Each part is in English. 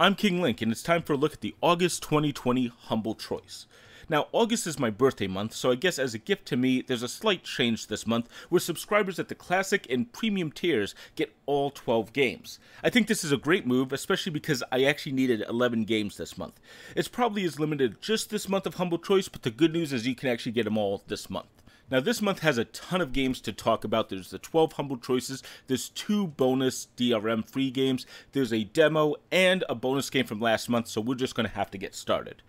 I'm King Link, and it's time for a look at the August 2020 Humble Choice. Now, August is my birthday month, so I guess as a gift to me, there's a slight change this month where subscribers at the Classic and Premium tiers get all 12 games. I think this is a great move, especially because I actually needed 11 games this month. It's probably as limited just this month of Humble Choice, but the good news is you can actually get them all this month. Now, this month has a ton of games to talk about. There's the 12 Humble Choices, there's 2 bonus DRM free games, there's a demo, and a bonus game from last month, so we're just going to have to get started.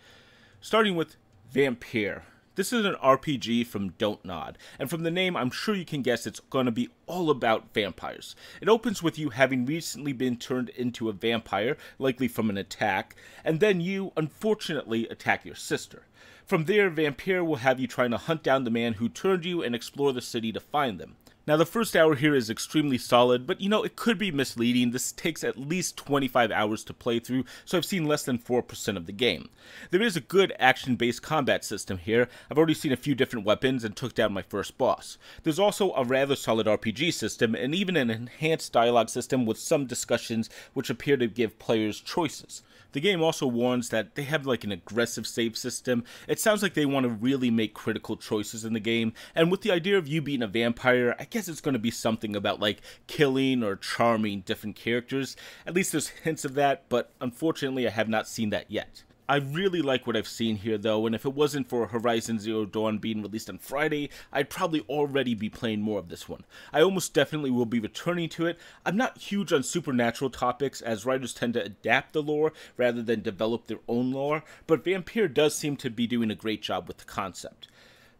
Starting with Vampyr. This is an RPG from Don't Nod, and from the name, I'm sure you can guess it's going to be all about vampires. It opens with you having recently been turned into a vampire, likely from an attack, and then you, unfortunately, attack your sister. From there, Vampyr will have you trying to hunt down the man who turned you and explore the city to find them. Now, the first hour here is extremely solid, but it could be misleading. This takes at least 25 hours to play through, so I've seen less than 4% of the game. There is a good action-based combat system here. I've already seen a few different weapons and took down my first boss. There's also a rather solid RPG system, and even an enhanced dialogue system with some discussions which appear to give players choices. The game also warns that they have like an aggressive save system. It sounds like they want to really make critical choices in the game, and with the idea of you being a vampire, I guess it's going to be something about like killing or charming different characters. At least there's hints of that, but unfortunately I have not seen that yet. I really like what I've seen here though, and if it wasn't for Horizon Zero Dawn being released on Friday, I'd probably already be playing more of this one. I almost definitely will be returning to it. I'm not huge on supernatural topics, as writers tend to adapt the lore rather than develop their own lore, but Vampyr does seem to be doing a great job with the concept.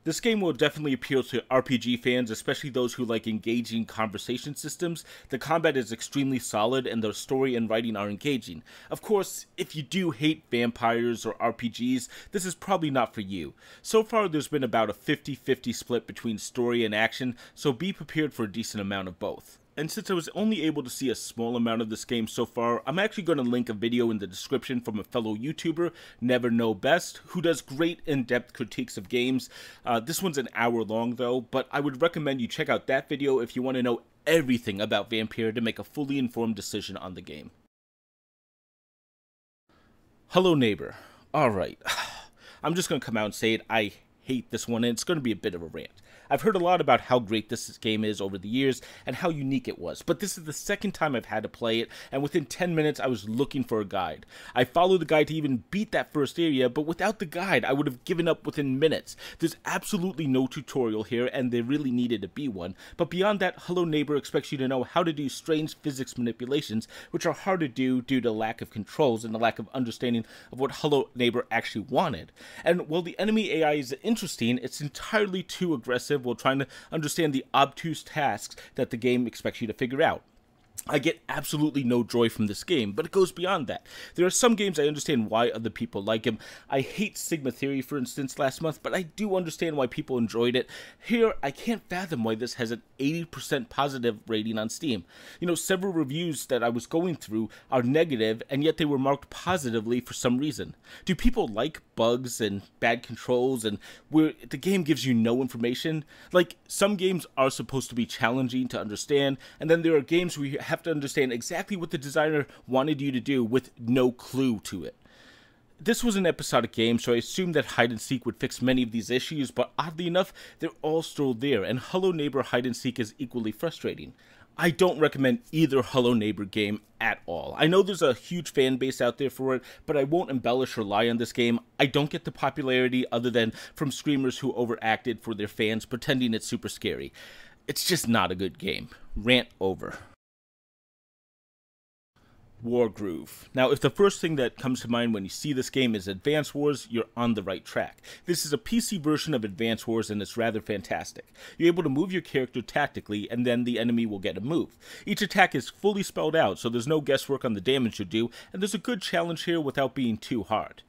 This game will definitely appeal to RPG fans, especially those who like engaging conversation systems. The combat is extremely solid, and the story and writing are engaging. Of course, if you do hate vampires or RPGs, this is probably not for you. So far, there's been about a 50-50 split between story and action, so be prepared for a decent amount of both. And since I was only able to see a small amount of this game so far, I'm actually going to link a video in the description from a fellow YouTuber, Never Know Best, who does great in-depth critiques of games. This one's an hour long though, but I would recommend you check out that video if you want to know everything about Vampyr to make a fully informed decision on the game. Hello Neighbor. Alright, I'm just going to come out and say it, I hate this one, and it's going to be a bit of a rant. I've heard a lot about how great this game is over the years and how unique it was, but this is the second time I've had to play it, and within 10 minutes I was looking for a guide. I followed the guide to even beat that first area, but without the guide I would have given up within minutes. There's absolutely no tutorial here, and there really needed to be one, but beyond that, Hello Neighbor expects you to know how to do strange physics manipulations, which are hard to do due to lack of controls and the lack of understanding of what Hello Neighbor actually wanted. And while the enemy AI is interesting, it's entirely too aggressive while trying to understand the obtuse tasks that the game expects you to figure out. I get absolutely no joy from this game, but it goes beyond that. There are some games I understand why other people like them. I hate Sigma Theory, for instance, last month, but I do understand why people enjoyed it. Here, I can't fathom why this has an 80% positive rating on Steam. Several reviews that I was going through are negative, and yet they were marked positively for some reason. Do people like bugs and bad controls, and where the game gives you no information? Like, some games are supposed to be challenging to understand, and then there are games where you have to understand exactly what the designer wanted you to do with no clue to it. This was an episodic game, so I assumed that hide and seek would fix many of these issues, but oddly enough, they're all still there, and Hello Neighbor hide and seek is equally frustrating. I don't recommend either Hello Neighbor game at all. I know there's a huge fan base out there for it, but I won't embellish or lie on this game. I don't get the popularity other than from screamers who overacted for their fans pretending it's super scary. It's just not a good game. Rant over. Wargroove. Now, if the first thing that comes to mind when you see this game is Advance Wars, you're on the right track. This is a PC version of Advance Wars, and it's rather fantastic. You're able to move your character tactically, and then the enemy will get a move. Each attack is fully spelled out, so there's no guesswork on the damage you do, and there's a good challenge here without being too hard.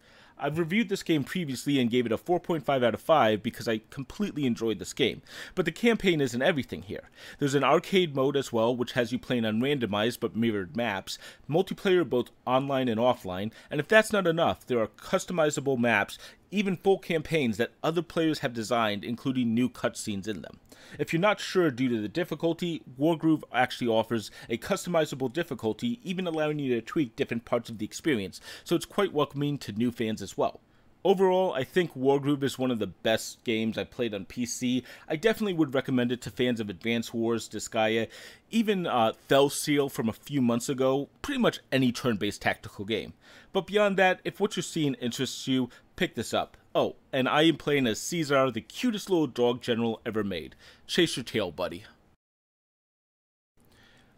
I've reviewed this game previously and gave it a 4.5 out of 5 because I completely enjoyed this game, but the campaign isn't everything here. There's an arcade mode as well, which has you playing on randomized but mirrored maps, multiplayer both online and offline, and if that's not enough, there are customizable maps even full campaigns that other players have designed, including new cutscenes in them. If you're not sure due to the difficulty, Wargroove actually offers a customizable difficulty, even allowing you to tweak different parts of the experience, so it's quite welcoming to new fans as well. Overall, I think Wargroove is one of the best games I've played on PC. I definitely would recommend it to fans of Advance Wars, Disgaea, even Felseal from a few months ago, pretty much any turn-based tactical game. But beyond that, if what you're seeing interests you, pick this up. Oh, and I am playing as Caesar, the cutest little dog general ever made. Chase your tail, buddy.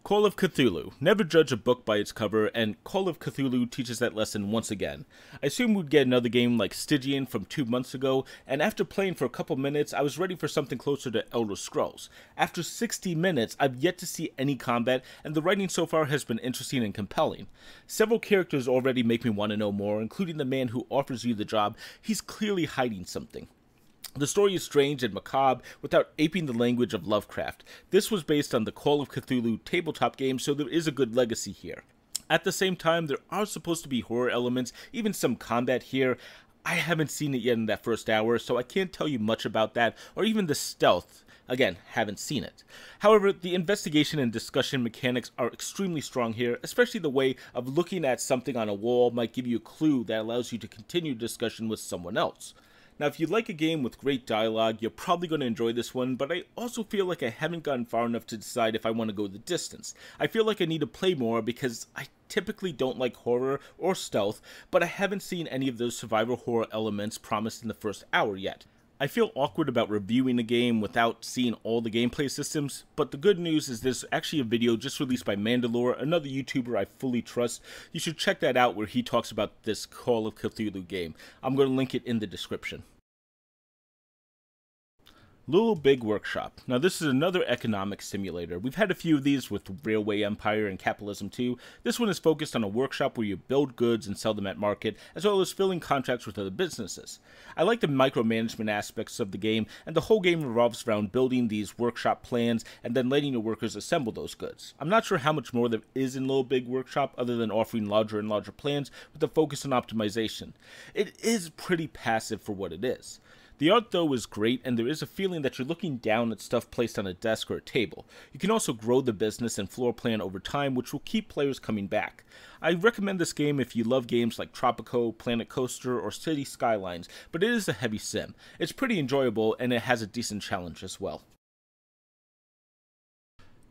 Call of Cthulhu. Never judge a book by its cover, and Call of Cthulhu teaches that lesson once again. I assumed we'd get another game like Stygian from 2 months ago, and after playing for a couple minutes, I was ready for something closer to Elder Scrolls. After 60 minutes, I've yet to see any combat, and the writing so far has been interesting and compelling. Several characters already make me want to know more, including the man who offers you the job. He's clearly hiding something. The story is strange and macabre without aping the language of Lovecraft. This was based on the Call of Cthulhu tabletop game, so there is a good legacy here. At the same time, there are supposed to be horror elements, even some combat here. I haven't seen it yet in that first hour, so I can't tell you much about that, or even the stealth. Again, haven't seen it. However, the investigation and discussion mechanics are extremely strong here, especially the way of looking at something on a wall might give you a clue that allows you to continue discussion with someone else. Now, if you like a game with great dialogue, you're probably going to enjoy this one, but I also feel like I haven't gotten far enough to decide if I want to go the distance. I feel like I need to play more because I typically don't like horror or stealth, but I haven't seen any of those survival horror elements promised in the first hour yet. I feel awkward about reviewing a game without seeing all the gameplay systems, but the good news is there's actually a video just released by Mandalore, another YouTuber I fully trust. You should check that out where he talks about this Call of Cthulhu game. I'm going to link it in the description. Little Big Workshop. Now this is another economic simulator. We've had a few of these with Railway Empire and Capitalism 2. This one is focused on a workshop where you build goods and sell them at market, as well as filling contracts with other businesses. I like the micromanagement aspects of the game, and the whole game revolves around building these workshop plans and then letting your workers assemble those goods. I'm not sure how much more there is in Little Big Workshop other than offering larger and larger plans with a focus on optimization. It is pretty passive for what it is. The art, though, is great, and there is a feeling that you're looking down at stuff placed on a desk or a table. You can also grow the business and floor plan over time, which will keep players coming back. I recommend this game if you love games like Tropico, Planet Coaster, or City Skylines, but it is a heavy sim. It's pretty enjoyable, and it has a decent challenge as well.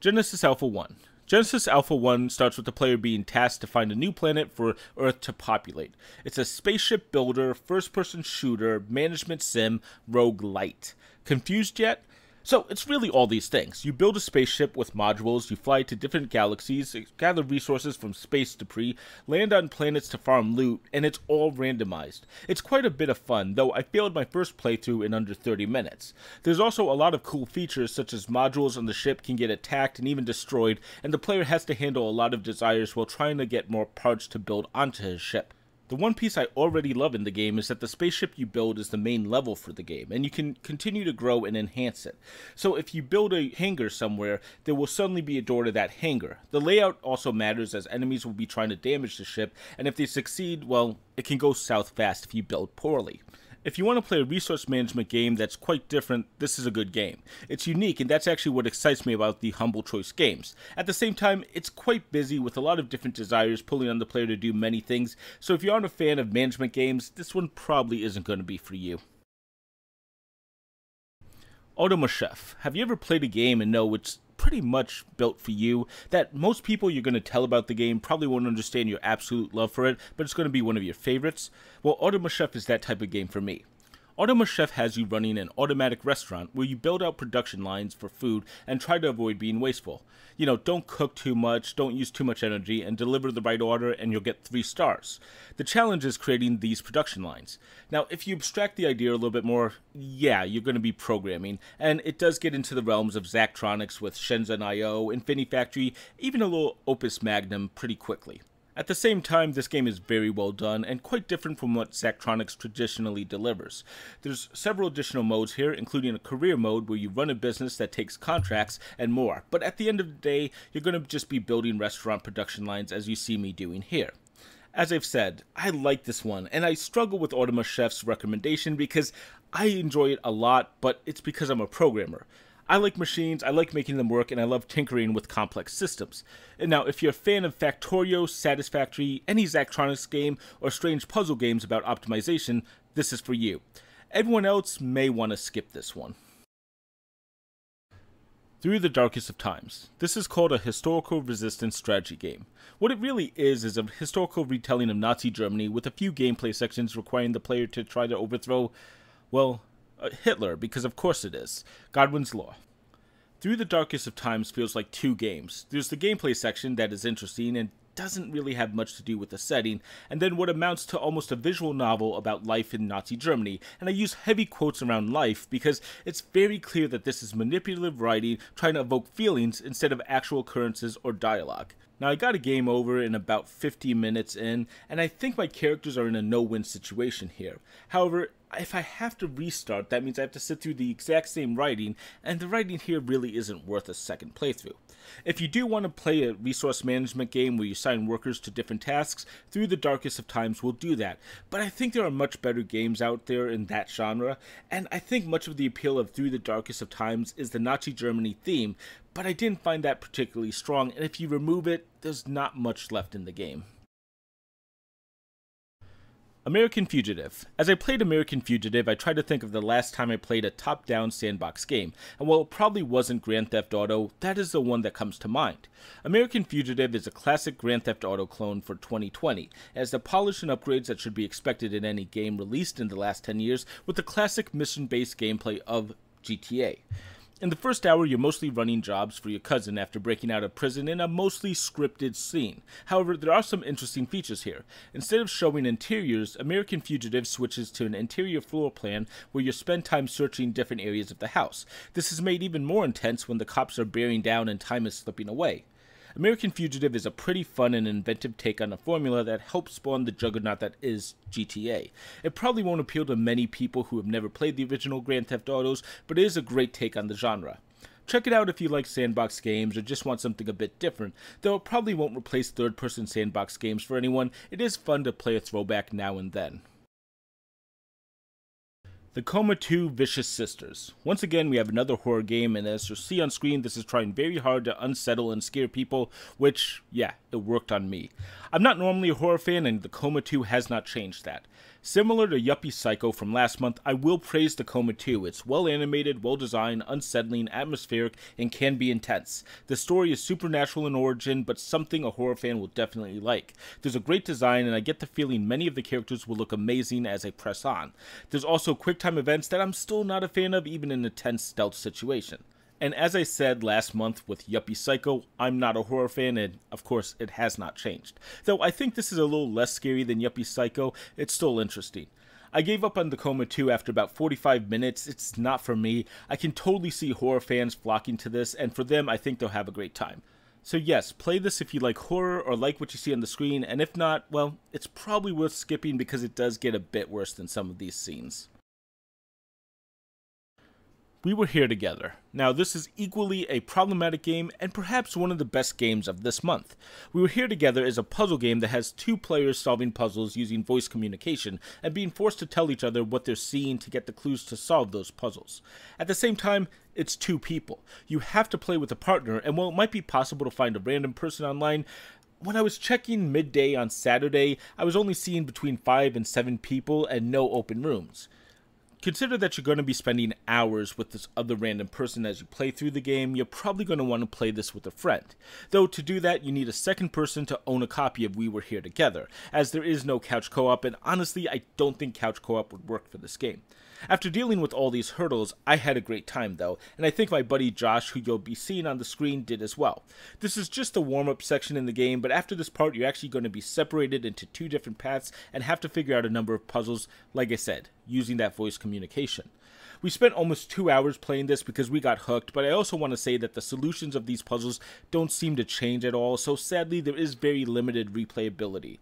Genesis Alpha 1. Genesis Alpha 1 starts with the player being tasked to find a new planet for Earth to populate. It's a spaceship builder, first-person shooter, management sim, roguelite. Confused yet? So, it's really all these things. You build a spaceship with modules, you fly to different galaxies, gather resources from space debris, land on planets to farm loot, and it's all randomized. It's quite a bit of fun, though I failed my first playthrough in under 30 minutes. There's also a lot of cool features, such as modules on the ship can get attacked and even destroyed, and the player has to handle a lot of desires while trying to get more parts to build onto his ship. The one piece I already love in the game is that the spaceship you build is the main level for the game, and you can continue to grow and enhance it. So if you build a hangar somewhere, there will suddenly be a door to that hangar. The layout also matters as enemies will be trying to damage the ship, and if they succeed, well, it can go south fast if you build poorly. If you want to play a resource management game that's quite different, this is a good game. It's unique, and that's actually what excites me about the Humble Choice games. At the same time, it's quite busy with a lot of different desires pulling on the player to do many things, so if you aren't a fan of management games, this one probably isn't going to be for you. Automachef. Have you ever played a game and know it's pretty much built for you, that most people you're going to tell about the game probably won't understand your absolute love for it, but it's going to be one of your favorites? Well, Automachef is that type of game for me. Automachef has you running an automatic restaurant where you build out production lines for food and try to avoid being wasteful. You know, don't cook too much, don't use too much energy, and deliver the right order and you'll get 3 stars. The challenge is creating these production lines. Now, if you abstract the idea a little bit more, yeah, you're going to be programming, and it does get into the realms of Zachtronics with Shenzhen IO, Infinifactory, even a little Opus Magnum pretty quickly. At the same time, this game is very well done and quite different from what Zachtronics traditionally delivers. There's several additional modes here, including a career mode where you run a business that takes contracts and more, but at the end of the day, you're going to just be building restaurant production lines as you see me doing here. As I've said, I like this one, and I struggle with Automachef's recommendation because I enjoy it a lot, but it's because I'm a programmer. I like machines, I like making them work, and I love tinkering with complex systems. And now, if you're a fan of Factorio, Satisfactory, any Zachtronics game, or strange puzzle games about optimization, this is for you. Everyone else may want to skip this one. Through the Darkest of Times. This is called a historical resistance strategy game. What it really is a historical retelling of Nazi Germany with a few gameplay sections requiring the player to try to overthrow, well, Hitler, because of course it is. Godwin's Law. Through the Darkest of Times feels like two games. There's the gameplay section that is interesting and doesn't really have much to do with the setting, and then what amounts to almost a visual novel about life in Nazi Germany, and I use heavy quotes around life because it's very clear that this is manipulative writing trying to evoke feelings instead of actual occurrences or dialogue. Now, I got a game over in about 50 minutes in, and I think my characters are in a no-win situation here. However, if I have to restart, that means I have to sit through the exact same writing, and the writing here really isn't worth a second playthrough. If you do want to play a resource management game where you assign workers to different tasks, Through the Darkest of Times will do that. But I think there are much better games out there in that genre, and I think much of the appeal of Through the Darkest of Times is the Nazi Germany theme, but I didn't find that particularly strong, and if you remove it, there's not much left in the game. American Fugitive. As I played American Fugitive, I tried to think of the last time I played a top-down sandbox game, and while it probably wasn't Grand Theft Auto, that is the one that comes to mind. American Fugitive is a classic Grand Theft Auto clone for 2020, as the polish and upgrades that should be expected in any game released in the last 10 years with the classic mission-based gameplay of GTA. In the first hour, you're mostly running jobs for your cousin after breaking out of prison in a mostly scripted scene. However, there are some interesting features here. Instead of showing interiors, American Fugitive switches to an interior floor plan where you spend time searching different areas of the house. This is made even more intense when the cops are bearing down and time is slipping away. American Fugitive is a pretty fun and inventive take on a formula that helped spawn the juggernaut that is GTA. It probably won't appeal to many people who have never played the original Grand Theft Autos, but it is a great take on the genre. Check it out if you like sandbox games or just want something a bit different, though it probably won't replace third-person sandbox games for anyone. It is fun to play a throwback now and then. The Coma 2 Vicious Sisters. Once again, we have another horror game, and as you'll see on screen, this is trying very hard to unsettle and scare people, which, yeah, it worked on me. I'm not normally a horror fan, and the Coma 2 has not changed that. Similar to Yuppie Psycho from last month, I will praise the Coma 2. It's well animated, well designed, unsettling, atmospheric, and can be intense. The story is supernatural in origin, but something a horror fan will definitely like. There's a great design, and I get the feeling many of the characters will look amazing as I press on. There's also quick-time events that I'm still not a fan of, even in a tense stealth situation. And as I said last month with Yuppie Psycho, I'm not a horror fan, and of course it has not changed. Though I think this is a little less scary than Yuppie Psycho, it's still interesting. I gave up on the Coma 2 after about 45 minutes. It's not for me. I can totally see horror fans flocking to this, and for them I think they'll have a great time. So yes, play this if you like horror or like what you see on the screen, and if not, well, it's probably worth skipping because it does get a bit worse than some of these scenes. We Were Here Together. Now, this is equally a problematic game and perhaps one of the best games of this month. We Were Here Together is a puzzle game that has two players solving puzzles using voice communication and being forced to tell each other what they're seeing to get the clues to solve those puzzles. At the same time, it's two people. You have to play with a partner, and while it might be possible to find a random person online, when I was checking midday on Saturday, I was only seeing between 5 and 7 people and no open rooms. Consider that you're going to be spending hours with this other random person as you play through the game. You're probably going to want to play this with a friend. Though to do that, you need a second person to own a copy of We Were Here Together, as there is no couch co-op, and honestly, I don't think couch co-op would work for this game. After dealing with all these hurdles, I had a great time though, and I think my buddy Josh, who you'll be seeing on the screen, did as well. This is just the warm-up section in the game, but after this part, you're actually going to be separated into 2 different paths and have to figure out a number of puzzles, like I said, using that voice communication. We spent almost 2 hours playing this because we got hooked, but I also want to say that the solutions of these puzzles don't seem to change at all, so sadly there is very limited replayability.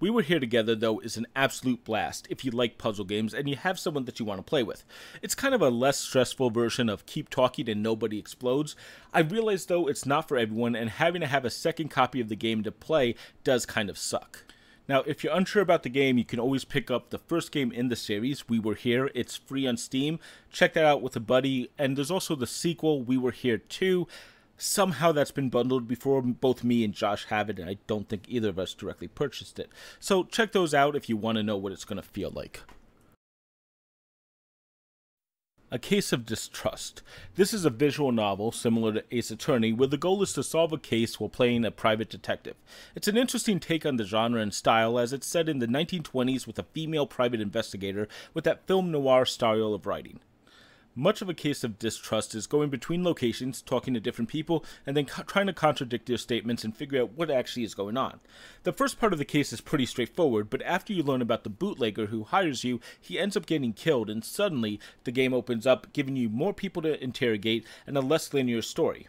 We Were Here Together, though, is an absolute blast if you like puzzle games and you have someone that you want to play with. It's kind of a less stressful version of Keep Talking and Nobody Explodes. I realize, though, it's not for everyone, and having to have a second copy of the game to play does kind of suck. Now, if you're unsure about the game, you can always pick up the first game in the series, We Were Here. It's free on Steam. Check that out with a buddy. And there's also the sequel, We Were Here 2. Somehow that's been bundled before. Both me and Josh have it, and I don't think either of us directly purchased it. So check those out if you want to know what it's going to feel like. A Case of Distrust. This is a visual novel similar to Ace Attorney, where the goal is to solve a case while playing a private detective. It's an interesting take on the genre and style, as it's set in the 1920s with a female private investigator with that film noir style of writing. Much of A Case of Distrust is going between locations, talking to different people, and then trying to contradict their statements and figure out what actually is going on. The first part of the case is pretty straightforward, but after you learn about the bootlegger who hires you, he ends up getting killed, and suddenly the game opens up, giving you more people to interrogate and a less linear story.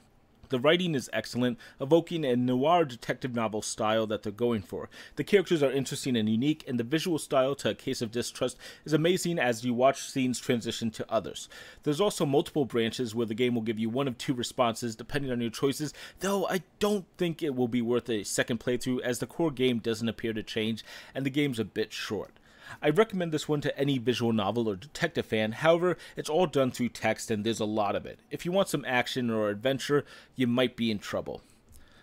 The writing is excellent, evoking a noir detective novel style that they're going for. The characters are interesting and unique, and the visual style to A Case of Distrust is amazing as you watch scenes transition to others. There's also multiple branches where the game will give you one of two responses depending on your choices, though I don't think it will be worth a second playthrough as the core game doesn't appear to change and the game's a bit short. I recommend this one to any visual novel or detective fan. However, it's all done through text and there's a lot of it. If you want some action or adventure, you might be in trouble.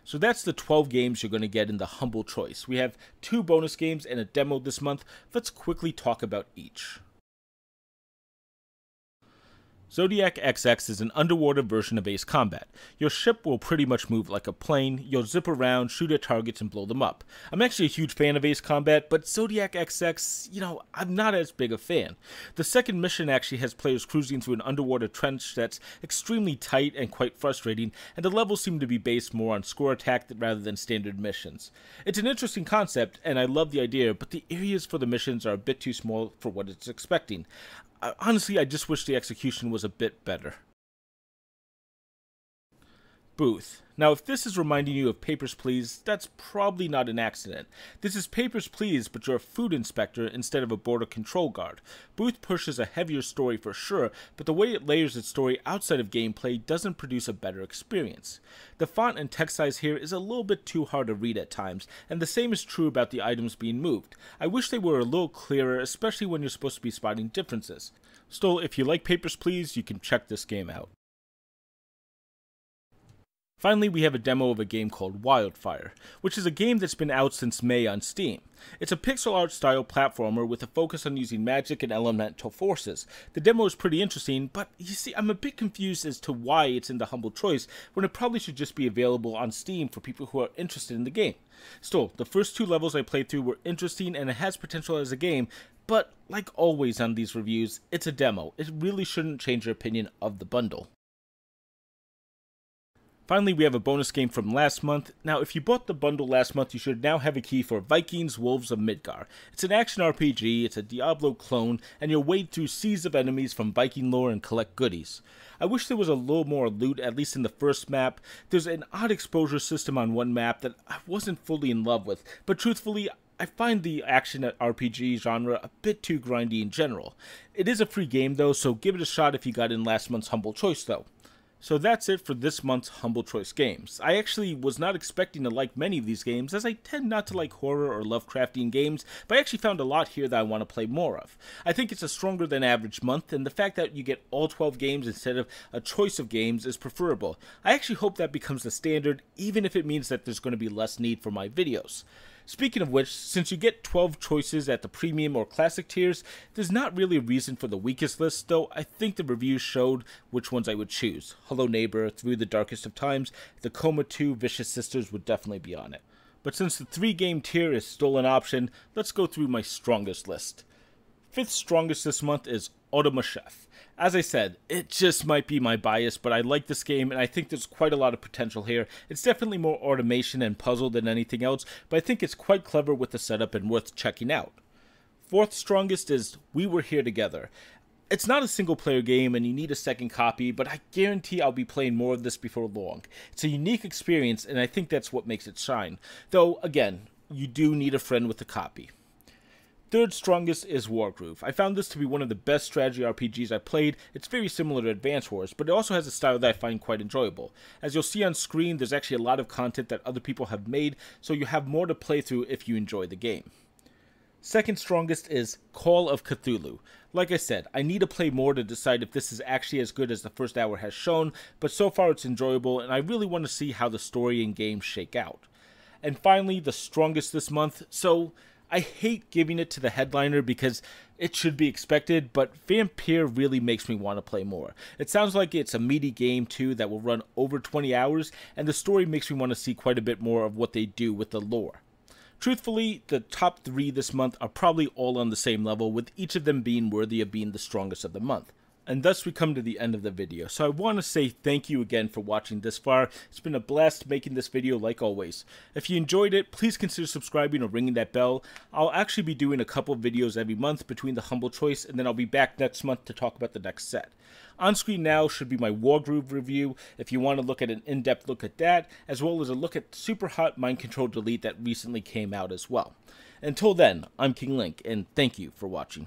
So that's the 12 games you're going to get in the Humble Choice. We have 2 bonus games and a demo this month. Let's quickly talk about each. Zodiac XX is an underwater version of Ace Combat. Your ship will pretty much move like a plane, you'll zip around, shoot at targets, and blow them up. I'm actually a huge fan of Ace Combat, but Zodiac XX, I'm not as big a fan. The second mission actually has players cruising through an underwater trench that's extremely tight and quite frustrating, and the levels seem to be based more on score attack rather than standard missions. It's an interesting concept, and I love the idea, but the areas for the missions are a bit too small for what it's expecting. Honestly, I just wish the execution was a bit better. Booth. Now, if this is reminding you of Papers, Please, that's probably not an accident. This is Papers, Please, but you're a food inspector instead of a border control guard. Booth pushes a heavier story for sure, but the way it layers its story outside of gameplay doesn't produce a better experience. The font and text size here is a little bit too hard to read at times, and the same is true about the items being moved. I wish they were a little clearer, especially when you're supposed to be spotting differences. Still, if you like Papers, Please, you can check this game out. Finally, we have a demo of a game called Wildfire, which is a game that's been out since May on Steam. It's a pixel art style platformer with a focus on using magic and elemental forces. The demo is pretty interesting, but you see, I'm a bit confused as to why it's in the Humble Choice when it probably should just be available on Steam for people who are interested in the game. Still, the first 2 levels I played through were interesting and it has potential as a game, but like always on these reviews, it's a demo. It really shouldn't change your opinion of the bundle. Finally, we have a bonus game from last month. Now, if you bought the bundle last month, you should now have a key for Vikings, Wolves of Midgard. It's an action RPG, it's a Diablo clone, and you'll wade through seas of enemies from Viking lore and collect goodies. I wish there was a little more loot, at least in the first map. There's an odd exposure system on one map that I wasn't fully in love with, but truthfully, I find the action RPG genre a bit too grindy in general. It is a free game though, so give it a shot if you got in last month's Humble Choice though. So that's it for this month's Humble Choice games. I actually was not expecting to like many of these games, as I tend not to like horror or Lovecraftian games, but I actually found a lot here that I want to play more of. I think it's a stronger than average month, and the fact that you get all 12 games instead of a choice of games is preferable. I actually hope that becomes the standard, even if it means that there's going to be less need for my videos. Speaking of which, since you get 12 choices at the premium or classic tiers, there's not really a reason for the weakest list, though I think the reviews showed which ones I would choose. Hello Neighbor, Through the Darkest of Times, the Coma 2, Vicious Sisters would definitely be on it. But since the 3-game tier is still an option, let's go through my strongest list. 5th strongest this month is Automachef. As I said, it just might be my bias, but I like this game and I think there's quite a lot of potential here. It's definitely more automation and puzzle than anything else, but I think it's quite clever with the setup and worth checking out. 4th strongest is We Were Here Together. It's not a single player game and you need a second copy, but I guarantee I'll be playing more of this before long. It's a unique experience and I think that's what makes it shine. Though, again, you do need a friend with a copy. 3rd strongest is Wargroove. I found this to be one of the best strategy RPGs I played. It's very similar to Advance Wars, but it also has a style that I find quite enjoyable. As you'll see on screen, there's actually a lot of content that other people have made, so you have more to play through if you enjoy the game. Second strongest is Call of Cthulhu. Like I said, I need to play more to decide if this is actually as good as the first hour has shown, but so far it's enjoyable and I really want to see how the story and game shake out. And finally, the strongest this month, so I hate giving it to the headliner because it should be expected, but Vampyr really makes me want to play more. It sounds like it's a meaty game too that will run over 20 hours, and the story makes me want to see quite a bit more of what they do with the lore. Truthfully, the top 3 this month are probably all on the same level, with each of them being worthy of being the strongest of the month. And thus we come to the end of the video, so I want to say thank you again for watching this far. It's been a blast making this video like always. If you enjoyed it, please consider subscribing or ringing that bell. I'll actually be doing a couple of videos every month between the Humble Choice, and then I'll be back next month to talk about the next set. On screen now should be my Wargroove review if you want to look at an in-depth look at that, as well as a look at Super Hot Mind Control Delete that recently came out as well. Until then, I'm King Link, and thank you for watching.